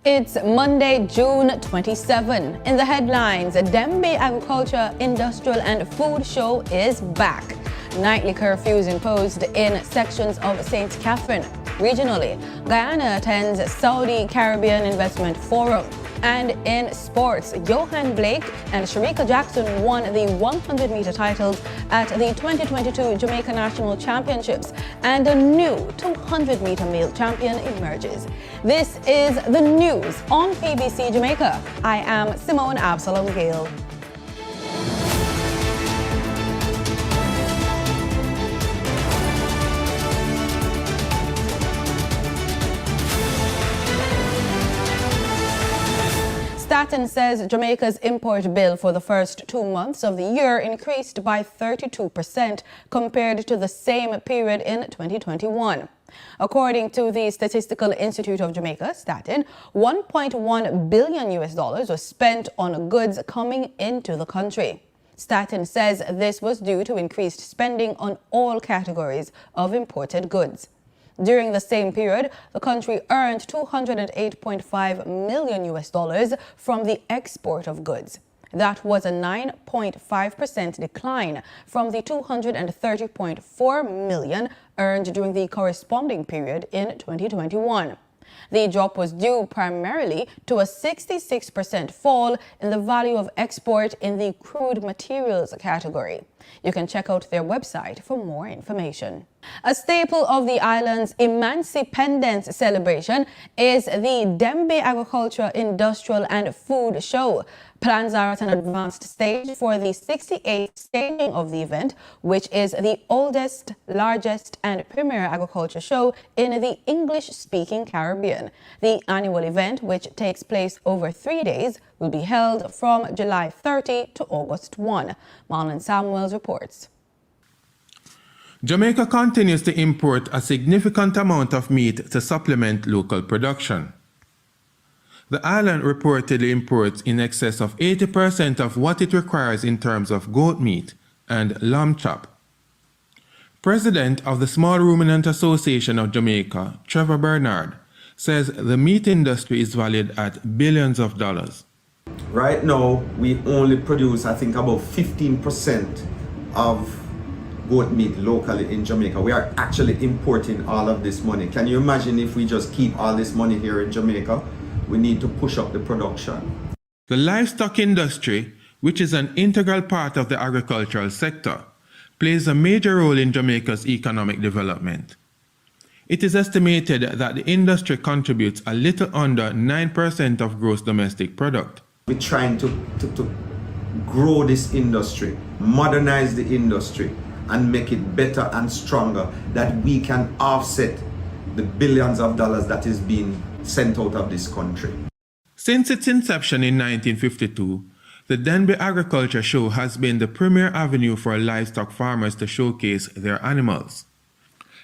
It's Monday, June 27. In the headlines, Dembe Agriculture, Industrial and Food Show is back. Nightly curfews imposed in sections of St. Catherine. Regionally, Guyana attends Saudi Caribbean Investment Forum. And in sports, Johan Blake and Sharika Jackson won the 100-meter titles at the 2022 Jamaica National Championships, and a new 200-meter male champion emerges. This is the news on PBC Jamaica. I am Simone Absalom Gale. Staten says Jamaica's import bill for the first 2 months of the year increased by 32% compared to the same period in 2021. According to the Statistical Institute of Jamaica, Staten, $1.1 billion was spent on goods coming into the country. Staten says this was due to increased spending on all categories of imported goods. During the same period, the country earned $208.5 million from the export of goods. That was a 9.5% decline from the $230.4 million earned during the corresponding period in 2021. The drop was due primarily to a 66% fall in the value of export in the crude materials category. You can check out their website for more information. A staple of the island's Emancipendence celebration is the Dembe Agriculture, Industrial and Food Show. Plans are at an advanced stage for the 68th staging of the event, which is the oldest, largest and premier agriculture show in the English-speaking Caribbean. The annual event, which takes place over 3 days, will be held from July 30 to August 1. Marlon Samuels reports. Jamaica continues to import a significant amount of meat to supplement local production. The island reportedly imports in excess of 80% of what it requires in terms of goat meat and lamb chop. President of the Small Ruminant Association of Jamaica, Trevor Bernard, says the meat industry is valued at billions of dollars. Right now, we only produce, I think, about 15% of goat meat locally in Jamaica. We are actually importing all of this money. Can you imagine if we just keep all this money here in Jamaica? We need to push up the production. The livestock industry, which is an integral part of the agricultural sector, plays a major role in Jamaica's economic development. It is estimated that the industry contributes a little under 9% of gross domestic product. We're trying to grow this industry, modernize the industry, and make it better and stronger, that we can offset the billions of dollars that is being sent out of this country. Since its inception in 1952, the Dembe Agriculture Show has been the premier avenue for livestock farmers to showcase their animals.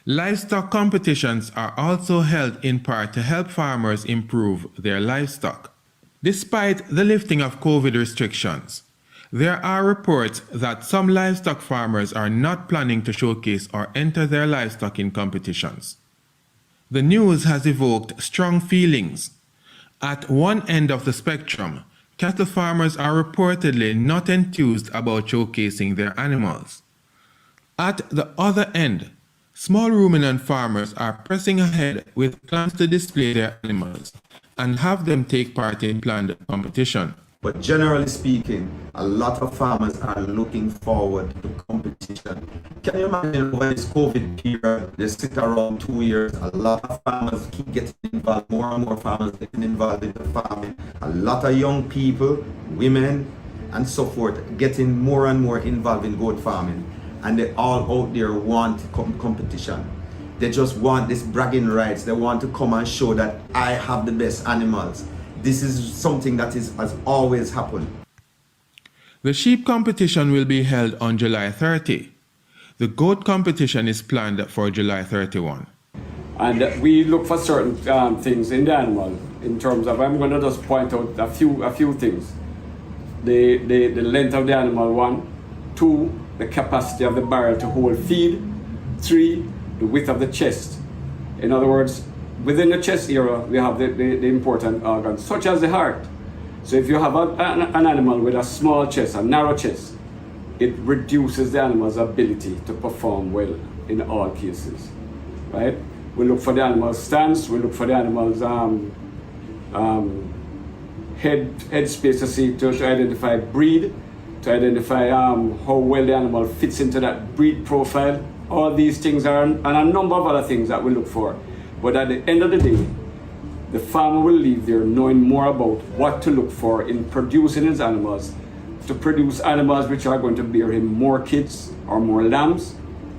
Livestock competitions are also held in part to help farmers improve their livestock. Despite the lifting of COVID restrictions, there are reports that some livestock farmers are not planning to showcase or enter their livestock in competitions. The news has evoked strong feelings. At one end of the spectrum, cattle farmers are reportedly not enthused about showcasing their animals. At the other end, small ruminant farmers are pressing ahead with plans to display their animals and have them take part in planned competition. But generally speaking, a lot of farmers are looking forward to competition. Can you imagine when this COVID period, they sit around 2 years, a lot of farmers keep getting involved, more and more farmers getting involved in the farming. A lot of young people, women, and so forth, getting more and more involved in goat farming. And they all out there want competition. They just want this bragging rights. They want to come and show that I have the best animals. This is something that has always happened. The sheep competition will be held on July 30. The goat competition is planned for July 31. And we look for certain things in the animal in terms of, I'm going to just point out a few things. The length of the animal, 1. 2, the capacity of the barrel to hold feed. 3, the width of the chest. In other words, within the chest area, we have the important organs, such as the heart. So if you have an animal with a small chest, a narrow chest, it reduces the animal's ability to perform well in all cases, right? We look for the animal's stance, we look for the animal's head space to identify breed, to identify how well the animal fits into that breed profile. All these things are, and a number of other things that we look for. But at the end of the day, the farmer will leave there knowing more about what to look for in producing his animals, to produce animals which are going to bear him more kids or more lambs,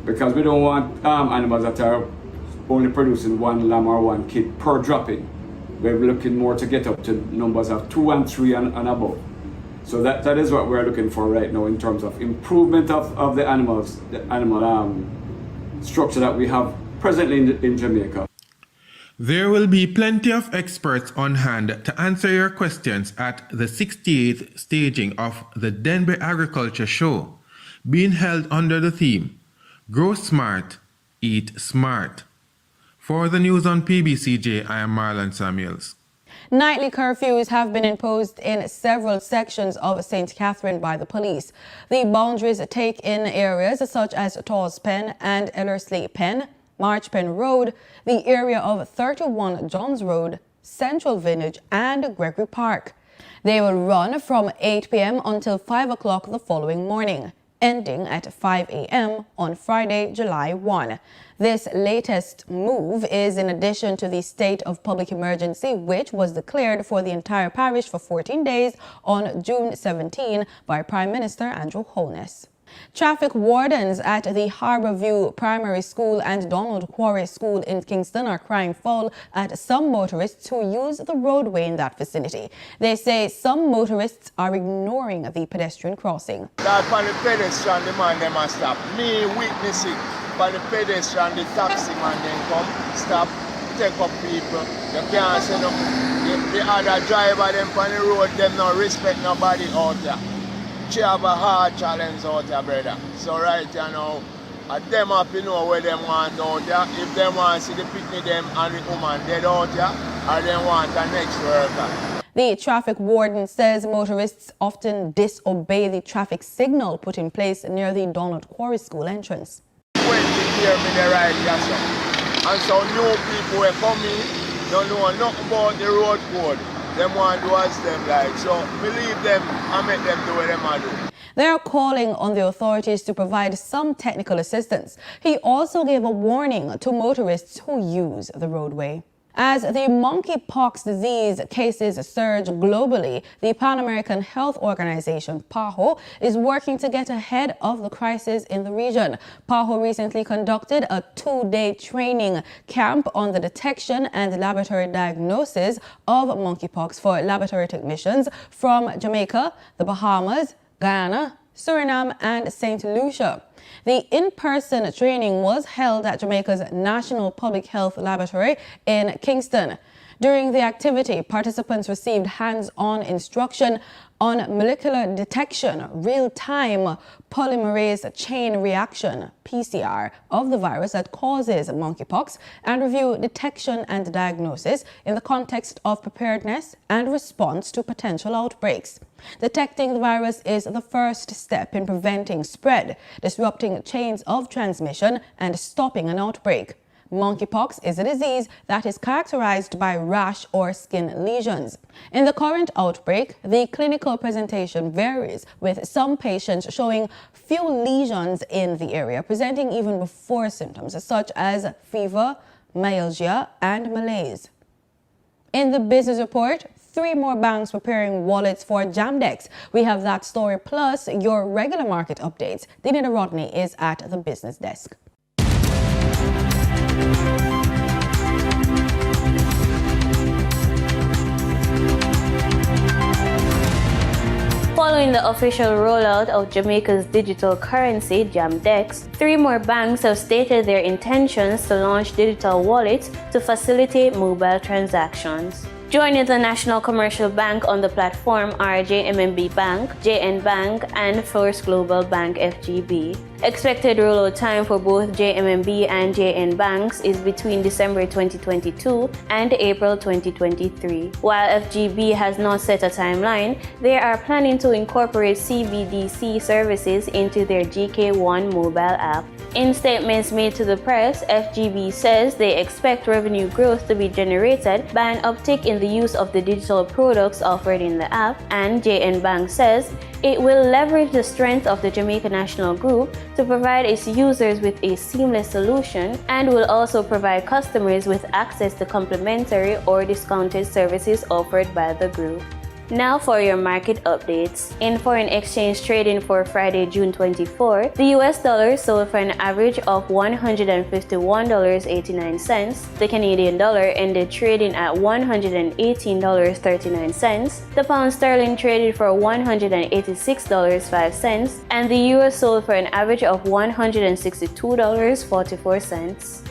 because we don't want animals that are only producing one lamb or one kid per dropping. We're looking more to get up to numbers of 2 and 3 and above. So that is what we're looking for right now in terms of improvement of the animal structure that we have presently in Jamaica. There will be plenty of experts on hand to answer your questions at the 68th staging of the Denbury Agriculture Show, being held under the theme, Grow Smart, Eat Smart. For the news on PBCJ, I am Marlon Samuels. Nightly curfews have been imposed in several sections of St. Catherine by the police. The boundaries take in areas such as Tawes Pen and Ellerslie Pen, March Pen Road, the area of 31 Johns Road, Central Village and Gregory Park. They will run from 8 p.m. until 5 o'clock the following morning, ending at 5 a.m. on Friday, July 1. This latest move is in addition to the state of public emergency, which was declared for the entire parish for 14 days on June 17 by Prime Minister Andrew Holness. Traffic wardens at the Harbourview Primary School and Donald Quarry School in Kingston are crying foul at some motorists who use the roadway in that vicinity. They say some motorists are ignoring the pedestrian crossing. That for the pedestrian, the man them a stop. Me witness it. For the pedestrian, the taxi man then come, stop, take up people. You can't say no. The other driver them on the road, them not respect nobody out there. She have a hard challenge out there, brother. So right you now, them have to know where them want out there. If they want to see the picnic them and the woman dead out there, or they want the next worker. The traffic warden says motorists often disobey the traffic signal put in place near the Donald Quarry School entrance. 20 years me the ride here, and so new people will come in, don't know nothing about the road code. Them want to do as them like, so believe them and make them do what them do. They are calling on the authorities to provide some technical assistance. He also gave a warning to motorists who use the roadway. As the monkeypox disease cases surge globally, the Pan American Health Organization, PAHO, is working to get ahead of the crisis in the region. PAHO recently conducted a 2-day training camp on the detection and laboratory diagnosis of monkeypox for laboratory technicians from Jamaica, the Bahamas, Guyana, Suriname and St. Lucia. The in-person training was held at Jamaica's National Public Health Laboratory in Kingston. During the activity, participants received hands-on instruction on molecular detection, real-time polymerase chain reaction, PCR, of the virus that causes monkeypox, and review detection and diagnosis in the context of preparedness and response to potential outbreaks. Detecting the virus is the first step in preventing spread, disrupting chains of transmission, and stopping an outbreak. Monkeypox is a disease that is characterized by rash or skin lesions. In the current outbreak, the clinical presentation varies, with some patients showing few lesions in the area, presenting even before symptoms such as fever, myalgia, and malaise. In the business report, 3 more banks preparing wallets for Jamdex. We have that story plus your regular market updates. Dinida Rodney is at the business desk. Following the official rollout of Jamaica's digital currency, Jamdex, 3 more banks have stated their intentions to launch digital wallets to facilitate mobile transactions. Joining the National Commercial Bank on the platform are JMMB Bank, JN Bank, and First Global Bank FGB. Expected rollout time for both JMMB and JN Banks is between December 2022 and April 2023. While FGB has not set a timeline, they are planning to incorporate CBDC services into their GK1 mobile app. In statements made to the press, FGB says they expect revenue growth to be generated by an uptick in the use of the digital products offered in the app, and JN Bank says it will leverage the strength of the Jamaica National Group to provide its users with a seamless solution, and will also provide customers with access to complimentary or discounted services offered by the group. Now for your market updates. In foreign exchange trading for Friday, June 24, the US dollar sold for an average of $151.89. The Canadian dollar ended trading at $118.39. The pound sterling traded for $186.05, and the euro sold for an average of $162.44.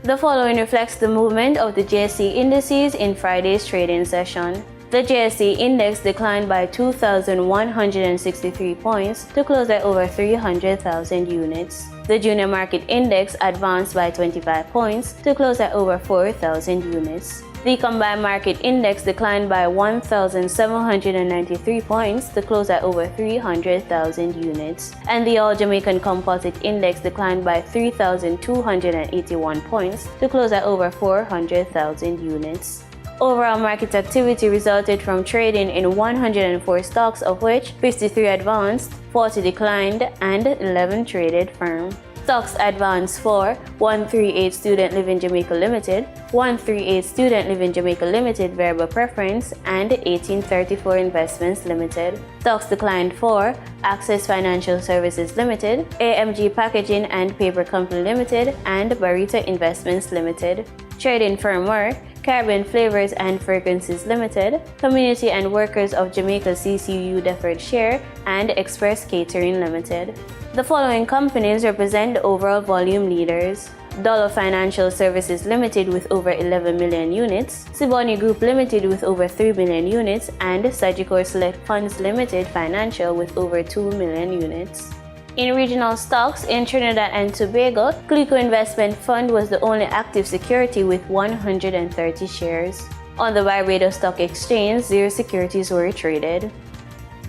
The following reflects the movement of the JSE indices in Friday's trading session. The JSE index declined by 2,163 points to close at over 300,000 units. The junior market index advanced by 25 points to close at over 4,000 units. The combined market index declined by 1,793 points to close at over 300,000 units. And the All Jamaican Composite Index declined by 3,281 points to close at over 400,000 units. Overall market activity resulted from trading in 104 stocks, of which 53 advanced, 40 declined, and 11 traded firm. Stocks advanced for 138 Student Living Jamaica Limited, 138 Student Living Jamaica Limited Variable Preference, and 1834 Investments Limited. Stocks declined for Access Financial Services Limited, AMG Packaging and Paper Company Limited, and Barita Investments Limited. Trading firm were Caribbean Flavors and Fragrances Limited, Community and Workers of Jamaica CCU Deferred Share, and Express Catering Limited. The following companies represent the overall volume leaders: Dollar Financial Services Limited with over 11 million units, Siboney Group Limited with over 3 million units, and Sagicor Select Funds Limited Financial with over 2 million units. In regional stocks, in Trinidad and Tobago, Clico Investment Fund was the only active security with 130 shares. On the Barbados Stock Exchange, 0 securities were traded.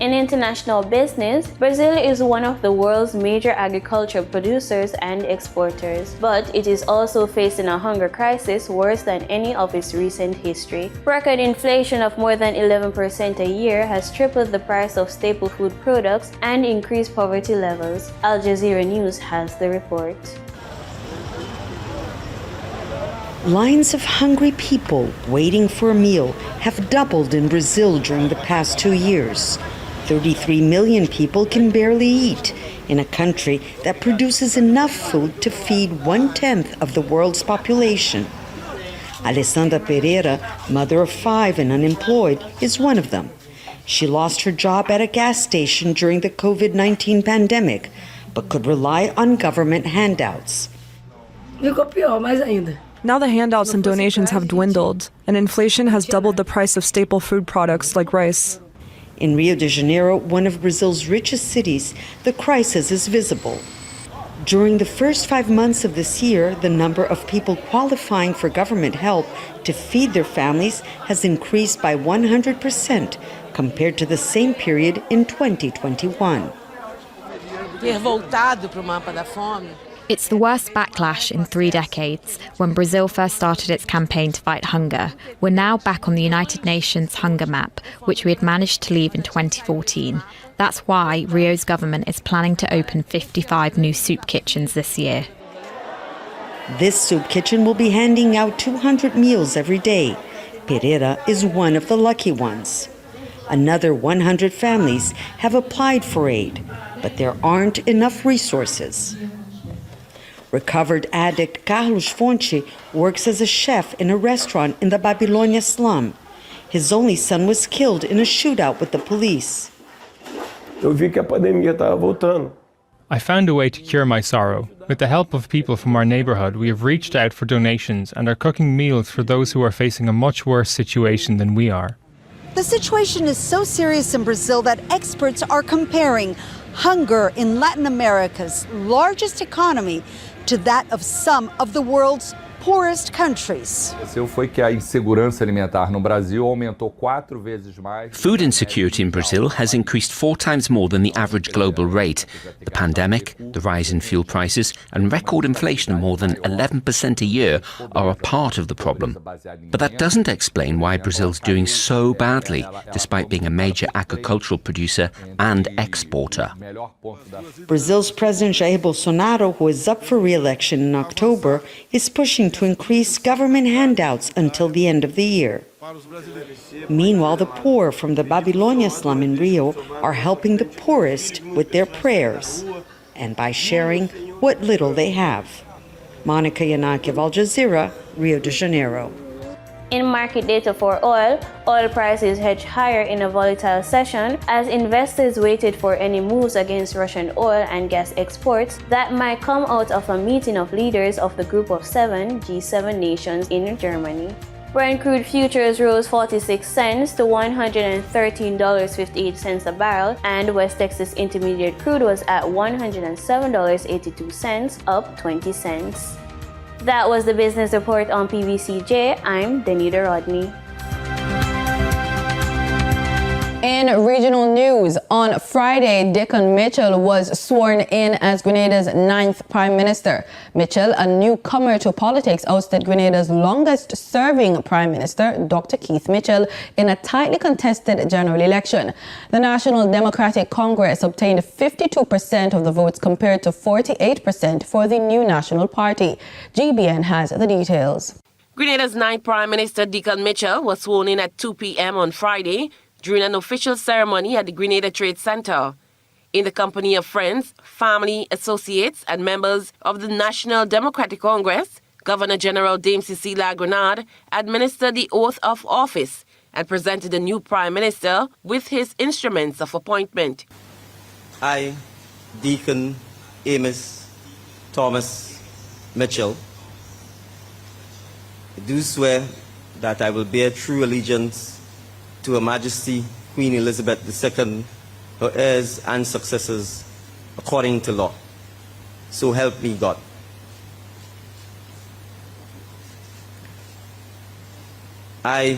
In international business, Brazil is one of the world's major agricultural producers and exporters, but it is also facing a hunger crisis worse than any of its recent history. Record inflation of more than 11% a year has tripled the price of staple food products and increased poverty levels. Al Jazeera News has the report. Lines of hungry people waiting for a meal have doubled in Brazil during the past 2 years. 33 million people can barely eat in a country that produces enough food to feed 1/10 of the world's population. Alessandra Pereira, mother of 5 and unemployed, is one of them. She lost her job at a gas station during the COVID-19 pandemic, but could rely on government handouts. Now the handouts and donations have dwindled, and inflation has doubled the price of staple food products like rice. In Rio de Janeiro, one of Brazil's richest cities, the crisis is visible. During the first 5 months of this year, the number of people qualifying for government help to feed their families has increased by 100% compared to the same period in 2021. It's the worst backlash in 3 decades. When Brazil first started its campaign to fight hunger, we're now back on the United Nations hunger map, which we had managed to leave in 2014. That's why Rio's government is planning to open 55 new soup kitchens this year. This soup kitchen will be handing out 200 meals every day. Pereira is one of the lucky ones. Another 100 families have applied for aid, but there aren't enough resources. Recovered addict Carlos Fonte works as a chef in a restaurant in the Babilônia slum. His only son was killed in a shootout with the police. I found a way to cure my sorrow. With the help of people from our neighbourhood, we have reached out for donations and are cooking meals for those who are facing a much worse situation than we are. The situation is so serious in Brazil that experts are comparing hunger in Latin America's largest economy to that of some of the world's poorest countries. Foi que a insegurança alimentar no Brasil aumentou 4 vezes mais. Food insecurity in Brazil has increased 4 times more than the average global rate. The pandemic, the rise in fuel prices, and record inflation of more than 11% a year are a part of the problem. But that doesn't explain why Brazil's doing so badly, despite being a major agricultural producer and exporter. Brazil's President Jair Bolsonaro, who is up for re-election in October, is pushing to increase government handouts until the end of the year. Meanwhile, the poor from the Babilônia slum in Rio are helping the poorest with their prayers and by sharing what little they have. Monica Yanaki of Al Jazeera, Rio de Janeiro. In market data for oil prices hedged higher in a volatile session as investors waited for any moves against Russian oil and gas exports that might come out of a meeting of leaders of the Group of 7 G7 nations in Germany. Brent crude futures rose 46 cents to $113.58 a barrel, and West Texas Intermediate crude was at $107.82, up 20 cents. That was the business report on PBCJ. I'm Danita Rodney. In regional news, on Friday, Dickon Mitchell was sworn in as Grenada's 9th Prime Minister. Mitchell, a newcomer to politics, ousted Grenada's longest-serving Prime Minister, Dr. Keith Mitchell, in a tightly contested general election. The National Democratic Congress obtained 52% of the votes compared to 48% for the new National Party. GBN has the details. Grenada's 9th Prime Minister, Dickon Mitchell, was sworn in at 2 p.m. on Friday, during an official ceremony at the Grenada Trade Center. In the company of friends, family, associates, and members of the National Democratic Congress, Governor General Dame Cecilia Grenade administered the oath of office and presented the new Prime Minister with his instruments of appointment. I, Deacon Amos Thomas Mitchell, do swear that I will bear true allegiance to Her Majesty Queen Elizabeth II, her heirs and successors, according to law. So help me God. I,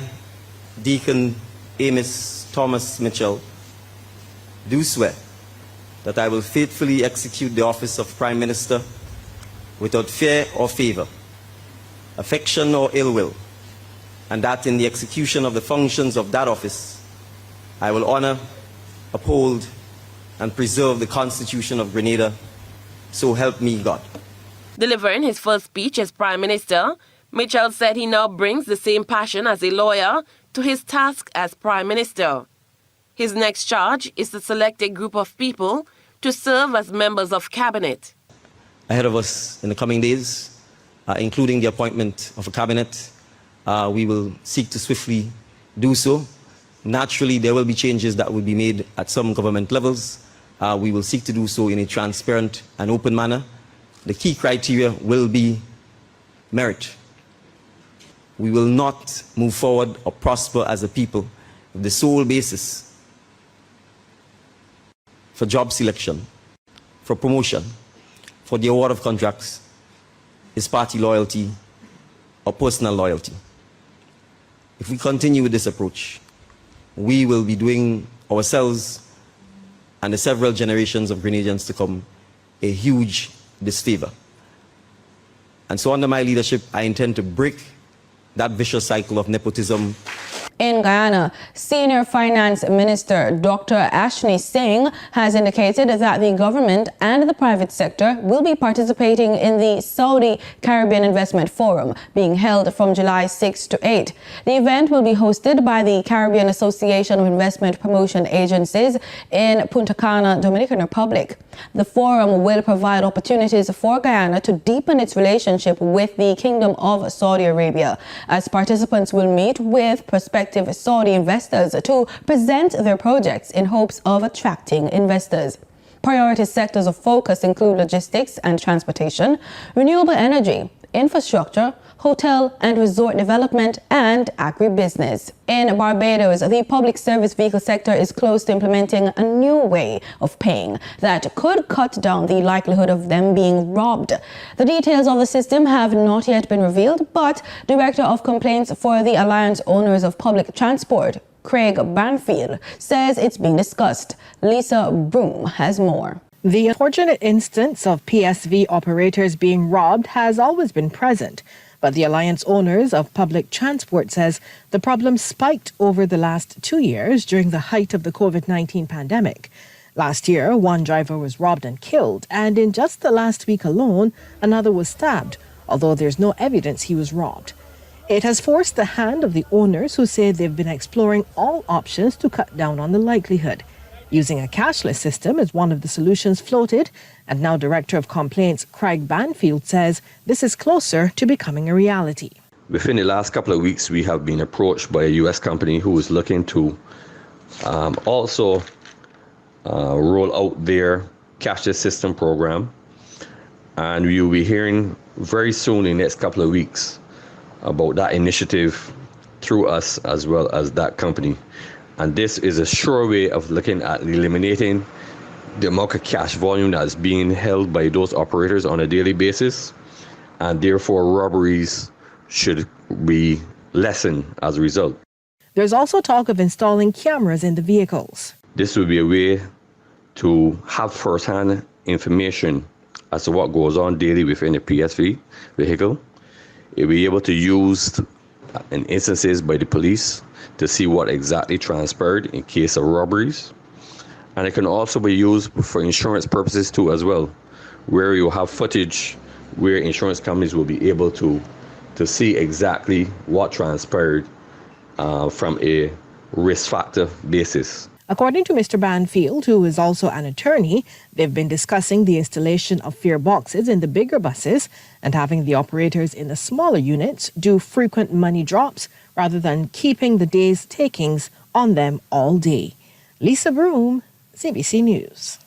Deacon Amos Thomas Mitchell, do swear that I will faithfully execute the office of Prime Minister without fear or favor, affection or ill will, and that in the execution of the functions of that office, I will honor, uphold, and preserve the Constitution of Grenada. So help me God. Delivering his first speech as Prime Minister, Mitchell said he now brings the same passion as a lawyer to his task as Prime Minister. His next charge is to select a group of people to serve as members of cabinet. Ahead of us in the coming days, including the appointment of a cabinet, we will seek to swiftly do so. Naturally, there will be changes that will be made at some government levels. We will seek to do so in a transparent and open manner. The key criteria will be merit. We will not move forward or prosper as a people if the sole basis for job selection, for promotion, for the award of contracts is party loyalty or personal loyalty. If we continue with this approach, we will be doing ourselves and the several generations of Grenadians to come a huge disfavor. And so under my leadership, I intend to break that vicious cycle of nepotism. In Guyana, Senior Finance Minister Dr. Ashni Singh has indicated that the government and the private sector will be participating in the Saudi Caribbean Investment Forum being held from July 6 to 8. The event will be hosted by the Caribbean Association of Investment Promotion Agencies in Punta Cana, Dominican Republic. The forum will provide opportunities for Guyana to deepen its relationship with the Kingdom of Saudi Arabia, as participants will meet with prospective Saudi investors to present their projects in hopes of attracting investors. Priority sectors of focus include logistics and transportation, renewable energy, infrastructure, hotel and resort development, and agribusiness. In Barbados, the public service vehicle sector is close to implementing a new way of paying that could cut down the likelihood of them being robbed. The details of the system have not yet been revealed, but Director of Complaints for the Alliance Owners of Public Transport, Craig Banfield, says it's being discussed. Lisa Broom has more. The unfortunate instance of PSV operators being robbed has always been present, but the Alliance Owners of Public Transport says the problem spiked over the last 2 years during the height of the COVID-19 pandemic. Last year, one driver was robbed and killed, and in just the last week alone, another was stabbed, although there's no evidence he was robbed. It has forced the hand of the owners, who say they've been exploring all options to cut down on the likelihood. Using a cashless system is one of the solutions floated, and now Director of Complaints Craig Banfield says this is closer to becoming a reality. Within the last couple of weeks, we have been approached by a U.S. company who is looking to also roll out their cashless system program, and we will be hearing very soon in the next couple of weeks about that initiative through us as well as that company. And this is a sure way of looking at eliminating the amount of cash volume that's being held by those operators on a daily basis, and therefore robberies should be lessened as a result. There's also talk of installing cameras in the vehicles. This will be a way to have first-hand information as to what goes on daily within a PSV vehicle. It will be able to use in instances by the police to see what exactly transpired in case of robberies. And it can also be used for insurance purposes too as well, where you have footage where insurance companies will be able to see exactly what transpired from a risk factor basis. According to Mr. Banfield, who is also an attorney, they've been discussing the installation of fare boxes in the bigger buses and having the operators in the smaller units do frequent money drops rather than keeping the day's takings on them all day. Lisa Broom, CBC News.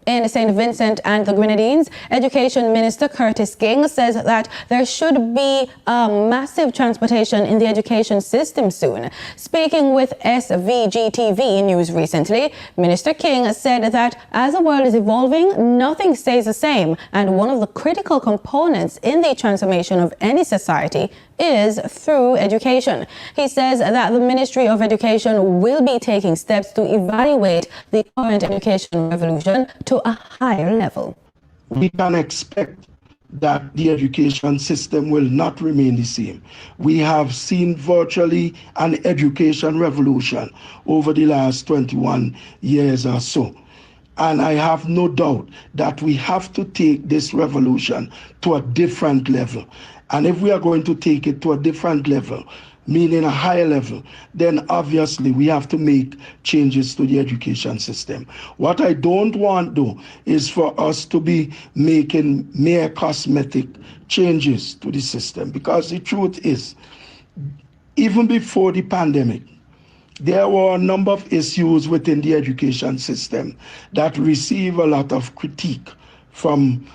In St. Vincent and the Grenadines, Education Minister Curtis King says that there should be a massive transportation in the education system soon. Speaking with SVG-TV News recently, Minister King said that as the world is evolving, nothing stays the same, and one of the critical components in the transformation of any society is through education. He says that the Ministry of Education will be taking steps to evaluate the current education revolution to a higher level. We can expect that the education system will not remain the same. We have seen virtually an education revolution over the last 21 years or so. And I have no doubt that we have to take this revolution to a different level. And if we are going to take it to a different level, meaning a higher level, then obviously we have to make changes to the education system. What I don't want, though, is for us to be making mere cosmetic changes to the system, because the truth is, even before the pandemic, there were a number of issues within the education system that receive a lot of critique from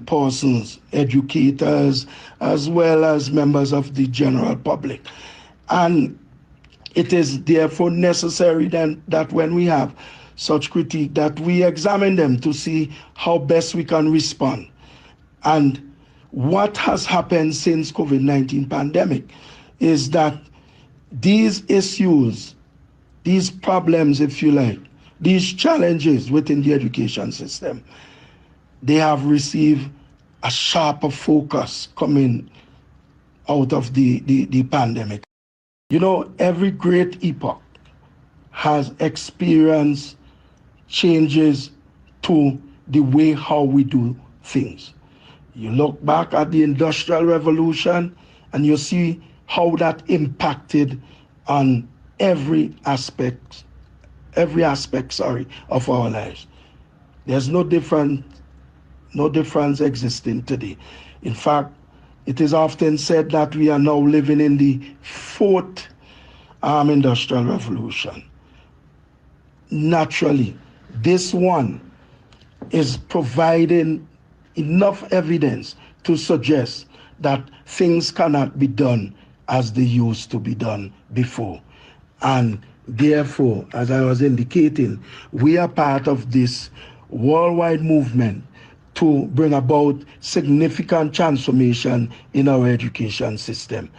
persons, educators, as well as members of the general public. And it is therefore necessary then that when we have such critique, that we examine them to see how best we can respond. And what has happened since COVID-19 pandemic is that these issues, these problems, if you like, these challenges within the education system, they have received a sharper focus coming out of the pandemic. You know, every great epoch has experienced changes to the way how we do things. You look back at the Industrial Revolution and you see how that impacted on every aspect of our lives. There's no difference existing today. In fact, it is often said that we are now living in the fourth industrial revolution. Naturally, this one is providing enough evidence to suggest that things cannot be done as they used to be done before. And therefore, as I was indicating, we are part of this worldwide movement to bring about significant transformation in our education system.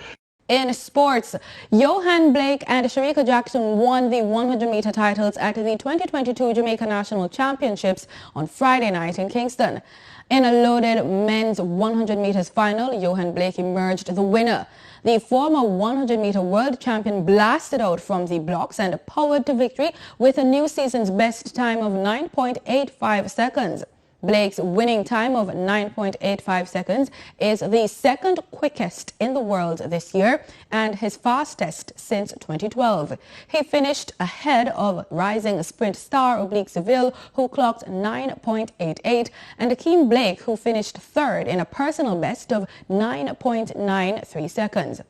In sports, Johan Blake and Shericka Jackson won the 100-meter titles at the 2022 Jamaica National Championships on Friday night in Kingston. In a loaded men's 100 meters final, Johan Blake emerged the winner. The former 100-meter world champion blasted out from the blocks and powered to victory with a new season's best time of 9.85 seconds. Blake's winning time of 9.85 seconds is the second quickest in the world this year and his fastest since 2012. He finished ahead of rising sprint star Oblique Seville, who clocked 9.88, and Akeem Blake, who finished third in a personal best of 9.93 seconds.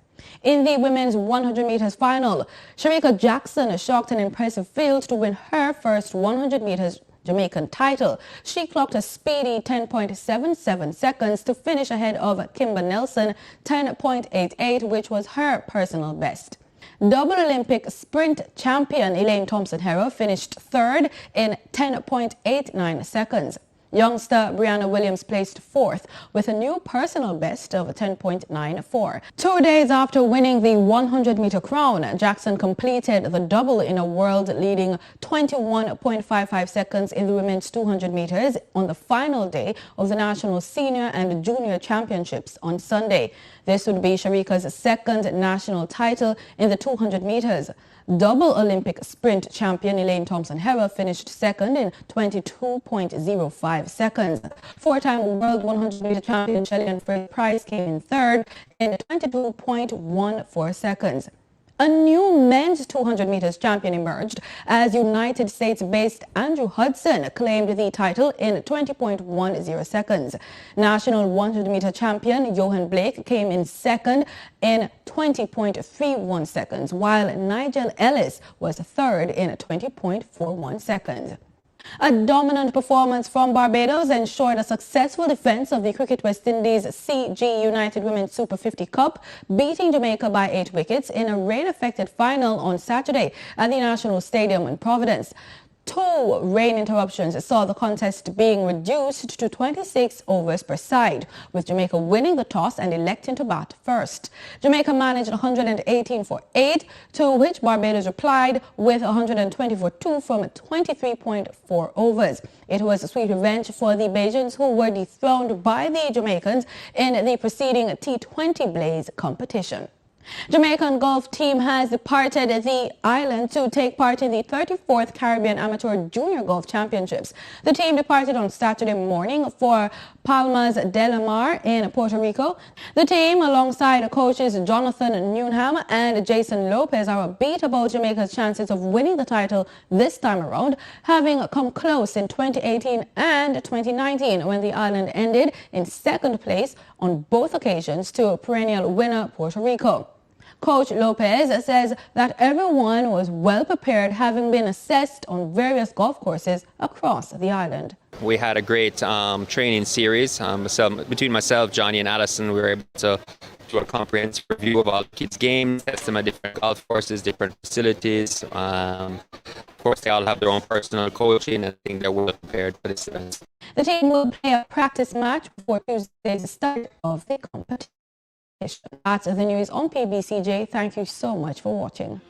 In the women's 100 meters final, Shericka Jackson shocked an impressive field to win her first 100 meters Jamaican title. She clocked a speedy 10.77 seconds to finish ahead of Kimber Nelson, 10.88, which was her personal best. Double Olympic sprint champion Elaine Thompson-Herah finished third in 10.89 seconds. Youngster Brianna Williams placed fourth with a new personal best of 10.94. 2 days after winning the 100-meter crown, Jackson completed the double in a world-leading 21.55 seconds in the women's 200 meters on the final day of the National Senior and Junior Championships on Sunday. This would be Shericka's second national title in the 200 meters. Double Olympic sprint champion Elaine Thompson-Herah finished second in 22.05 seconds. Four-time world 100-meter champion Shelly-Ann Fraser-Pryce came in third in 22.14 seconds. A new men's 200 meters champion emerged as United States-based Andrew Hudson claimed the title in 20.10 seconds. National 100-meter champion Johan Blake came in second in 20.31 seconds, while Nigel Ellis was third in 20.41 seconds. A dominant performance from Barbados ensured a successful defense of the Cricket West Indies CG United Women's Super 50 Cup, beating Jamaica by 8 wickets in a rain-affected final on Saturday at the National Stadium in Providence. 2 rain interruptions saw the contest being reduced to 26 overs per side, with Jamaica winning the toss and electing to bat first. Jamaica managed 118 for 8, to which Barbados replied with 120 for 2 from 23.4 overs. It was a sweet revenge for the Bajans, who were dethroned by the Jamaicans in the preceding T20 Blaze competition. Jamaican golf team has departed the island to take part in the 34th Caribbean Amateur Junior Golf Championships. The team departed on Saturday morning for Palmas de la Mar in Puerto Rico. The team, alongside coaches Jonathan Newnham and Jason Lopez, are upbeat about Jamaica's chances of winning the title this time around, having come close in 2018 and 2019 when the island ended in second place on both occasions to perennial winner Puerto Rico. Coach Lopez says that everyone was well prepared, having been assessed on various golf courses across the island. We had a great training series. Between myself, Johnny, and Addison, we were able to do a comprehensive review of all the kids' games, test them at different golf courses, different facilities. Of course, they all have their own personal coaching, and I think they're well prepared for this event. The team will play a practice match before Tuesday's start of the competition. That's the news on PBCJ. Thank you so much for watching.